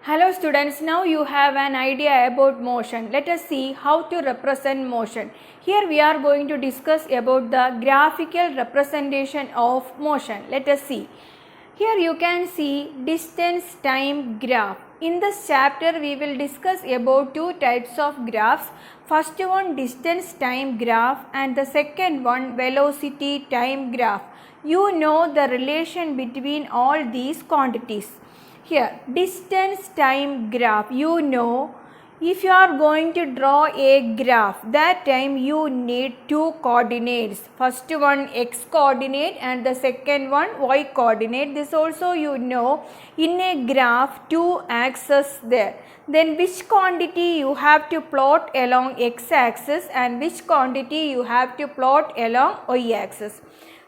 Hello students, now you have an idea about motion. Let us see how to represent motion. Here we are going to discuss about the graphical representation of motion. Let us see. Here you can see distance time graph. In this chapter we will discuss about two types of graphs. First one distance time graph and the second one velocity time graph. You know the relation between all these quantities. Here distance time graph, you know if you are going to draw a graph, that time you need two coordinates. First one x coordinate and the second one y coordinate. This also you know, in a graph two axes there. Then which quantity you have to plot along x axis and which quantity you have to plot along y axis.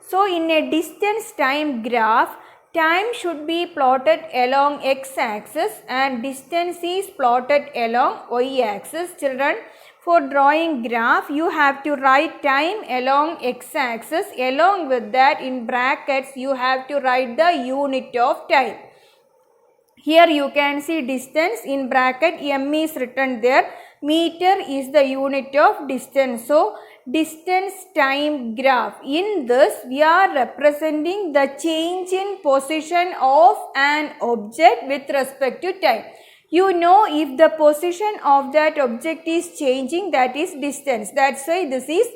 So in a distance time graph, time should be plotted along x axis and distance is plotted along y axis. Children, for drawing graph you have to write time along x axis. Along with that, in brackets you have to write the unit of time. Here you can see distance, in bracket m is written there. Meter is the unit of distance. So distance time graph. In this we are representing the change in position of an object with respect to time. You know, if the position of that object is changing, that is distance. That's why this is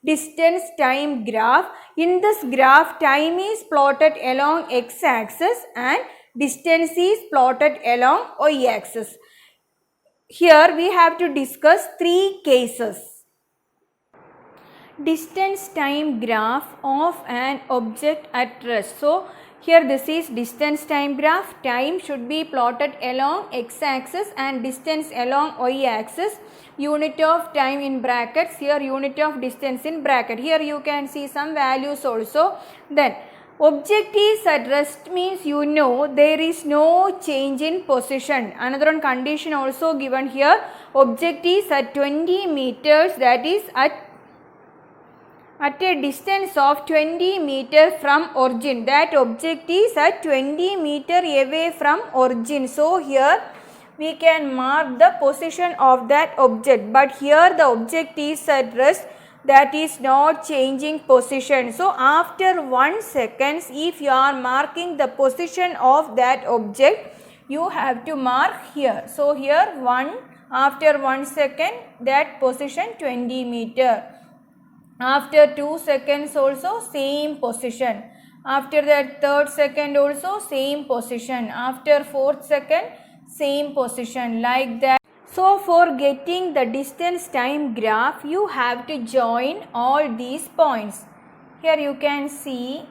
distance time graph. In this graph, time is plotted along x axis and distance is plotted along y axis. Here we have to discuss three cases. Distance time graph of an object at rest. So here this is distance time graph. Time should be plotted along x axis and distance along y axis. Unit of time in brackets, here unit of distance in bracket. Here you can see some values also. Then object is at rest means you know there is no change in position. Another one condition also given here. Object is at 20 meters, that is at a distance of 20 meter from origin. That object is at 20 meter away from origin. So here we can mark the position of that object, but here the object is at rest, that is not changing position. So after 1 second, if you are marking the position of that object, you have to mark here. So here 1, after 1 second that position 20 meter. After 2 seconds also same position. After that 3rd second also same position. After 4th second same position, like that. So for getting the distance time graph, you have to join all these points. Here you can see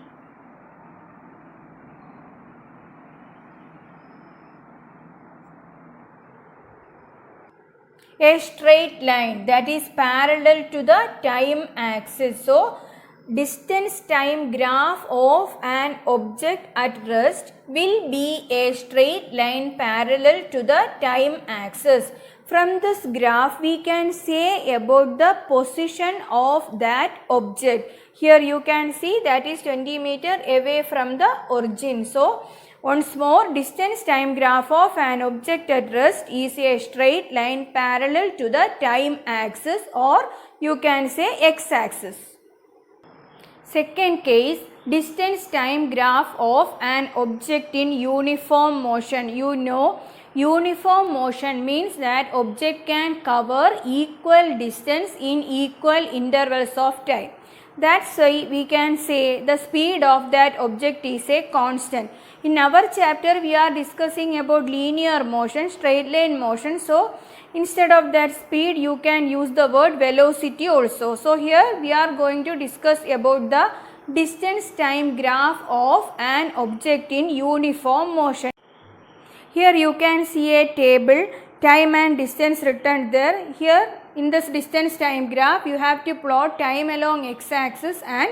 a straight line that is parallel to the time axis. So distance time graph of an object at rest will be a straight line parallel to the time axis. From this graph we can say about the position of that object. Here you can see that is 20 meter away from the origin. So once more, distance time graph of an object at rest is a straight line parallel to the time axis, or you can say x axis. Second case, distance time graph of an object in uniform motion. You know, uniform motion means that object can cover equal distance in equal intervals of time. That's why we can say the speed of that object is a constant. In our chapter we are discussing about linear motion, straight line motion. So instead of that speed you can use the word velocity also. So here we are going to discuss about the distance time graph of an object in uniform motion. Here you can see a table, time and distance written there. Here in this distance time graph you have to plot time along x axis and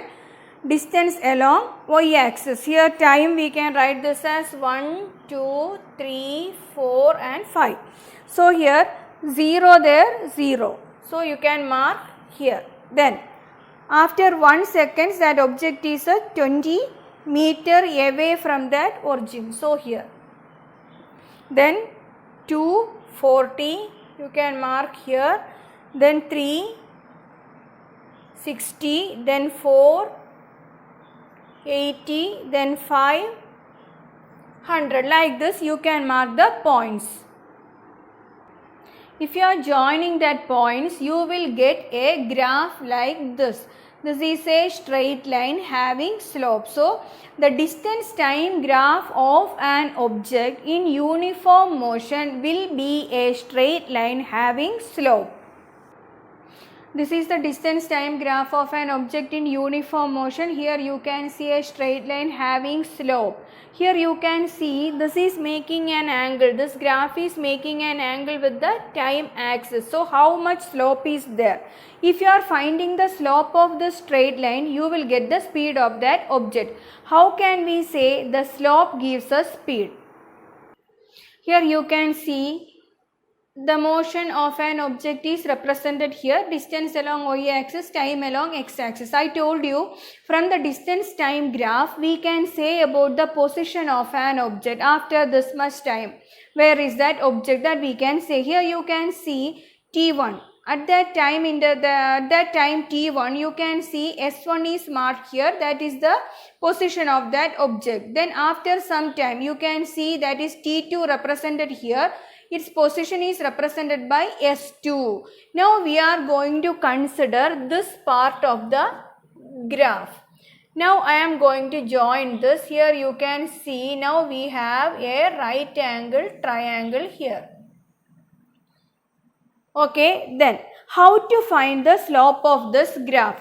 distance along y axis. Here time we can write this as 1, 2, 3, 4 and 5. So here 0 there, 0. So you can mark here. Then after 1 second that object is at 20 meter away from that origin. So here. Then 2, 40, you can mark here, then 3, 60, then 4, 80, then 5, 100. Like this you can mark the points. If you are joining that points, you will get a graph like this. This is a straight line having slope. So, the distance time graph of an object in uniform motion will be a straight line having slope. This is the distance time graph of an object in uniform motion. Here you can see a straight line having slope. Here you can see this is making an angle. This graph is making an angle with the time axis. So how much slope is there? If you are finding the slope of the straight line, you will get the speed of that object. How can we say the slope gives us speed? Here you can see the motion of an object is represented here, distance along y-axis, time along x-axis. I told you from the distance time graph we can say about the position of an object after this much time. Where is that object that we can say? Here you can see t1. At that time t1 you can see s1 is marked here, that is the position of that object. Then after some time you can see that is t2 represented here. Its position is represented by S2. Now we are going to consider this part of the graph. Now I am going to join this. Here you can see now we have a right angle triangle here. Okay, then how to find the slope of this graph?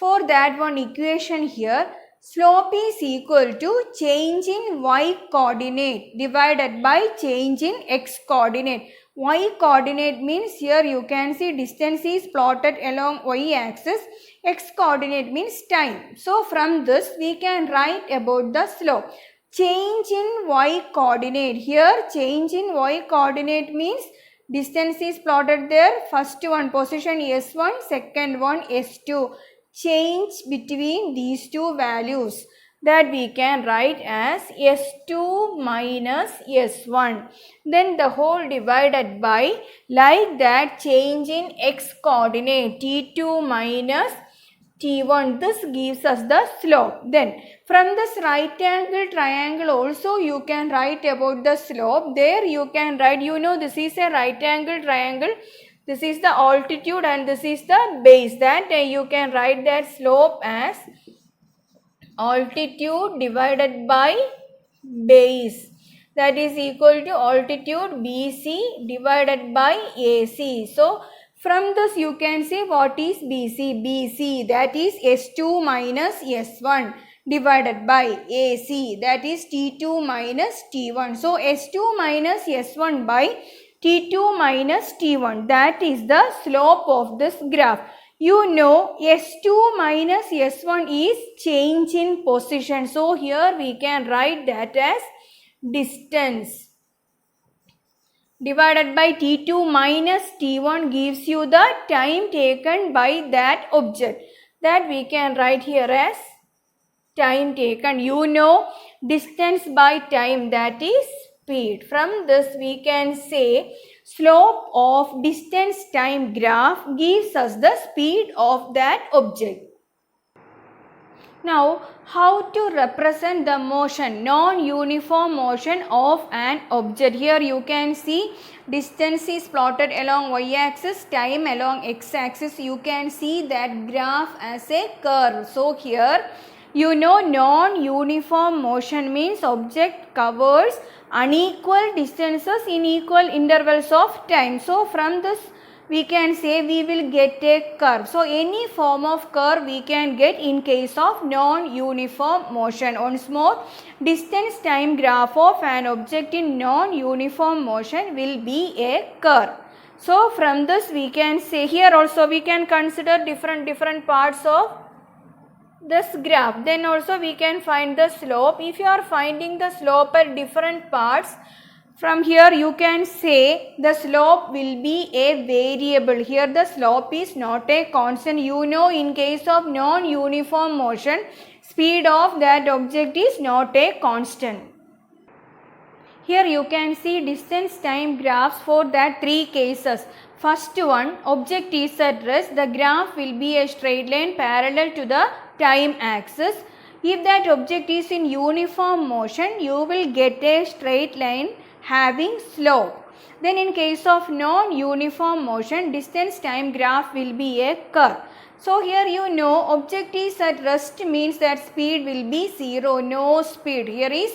For that one equation here, slope is equal to change in y coordinate divided by change in x coordinate. Y coordinate means here you can see distance is plotted along y axis. X coordinate means time. So from this we can write about the slope. Change in y coordinate. Here change in y coordinate means distance is plotted there. First one position S1, second one S2. Change between these two values that we can write as S2 minus S1. Then the whole divided by, like that, change in x coordinate T2 minus T1. This gives us the slope. Then from this right angle triangle also you can write about the slope. There you can write, this is a right angle triangle. This is the altitude and this is the base. That you can write that slope as altitude divided by base. That is equal to altitude BC divided by AC. So from this you can say what is BC? BC, that is S2 minus S1 divided by AC, that is T2 minus T1. So S2 minus S1 by T2 minus T1, that is the slope of this graph. S2 minus S1 is change in position. So here we can write that as distance divided by T2 minus T1 gives you the time taken by that object. That we can write here as time taken. Distance by time, that is speed. From this we can say slope of distance time graph gives us the speed of that object. Now how to represent the motion, non-uniform motion of an object? Here you can see distance is plotted along y-axis, time along x-axis. You can see that graph as a curve. So here non-uniform motion means object covers unequal distances in equal intervals of time. So from this we can say we will get a curve. So any form of curve we can get in case of non-uniform motion. Once more, distance time graph of an object in non-uniform motion will be a curve. So from this we can say, here also we can consider different parts of this graph. Then also we can find the slope. If you are finding the slope at different parts, from here you can say the slope will be a variable. Here the slope is not a constant. In case of non-uniform motion, speed of that object is not a constant. Here you can see distance time graphs for that three cases. First one, object is at rest, the graph will be a straight line parallel to the time axis. If that object is in uniform motion, you will get a straight line having slope. Then in case of non-uniform motion, distance time graph will be a curve. So here you know object is at rest means that speed will be 0, no speed. Here is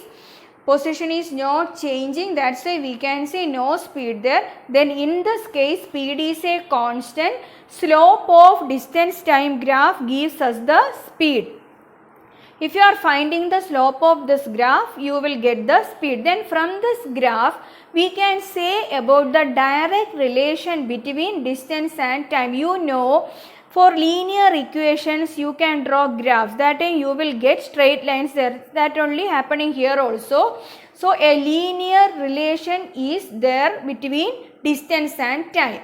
position is not changing, that's why we can say no speed there. Then in this case speed is a constant, slope of distance time graph gives us the speed. If you are finding the slope of this graph, you will get the speed. Then from this graph, we can say about the direct relation between distance and time. You know, for linear equations, you can draw graphs. That time you will get straight lines there. That only happening here also. So, a linear relation is there between distance and time.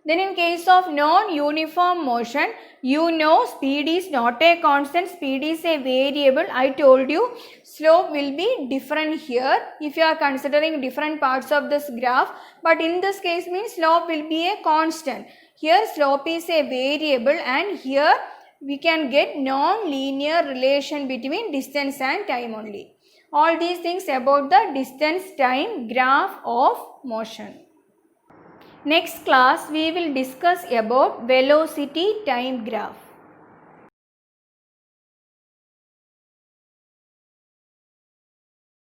Then in case of non-uniform motion, you know speed is not a constant, speed is a variable. I told you slope will be different here if you are considering different parts of this graph. But in this case means slope will be a constant. Here slope is a variable and here we can get non-linear relation between distance and time only. All these things about the distance time graph of motion. Next class we will discuss about velocity time graph.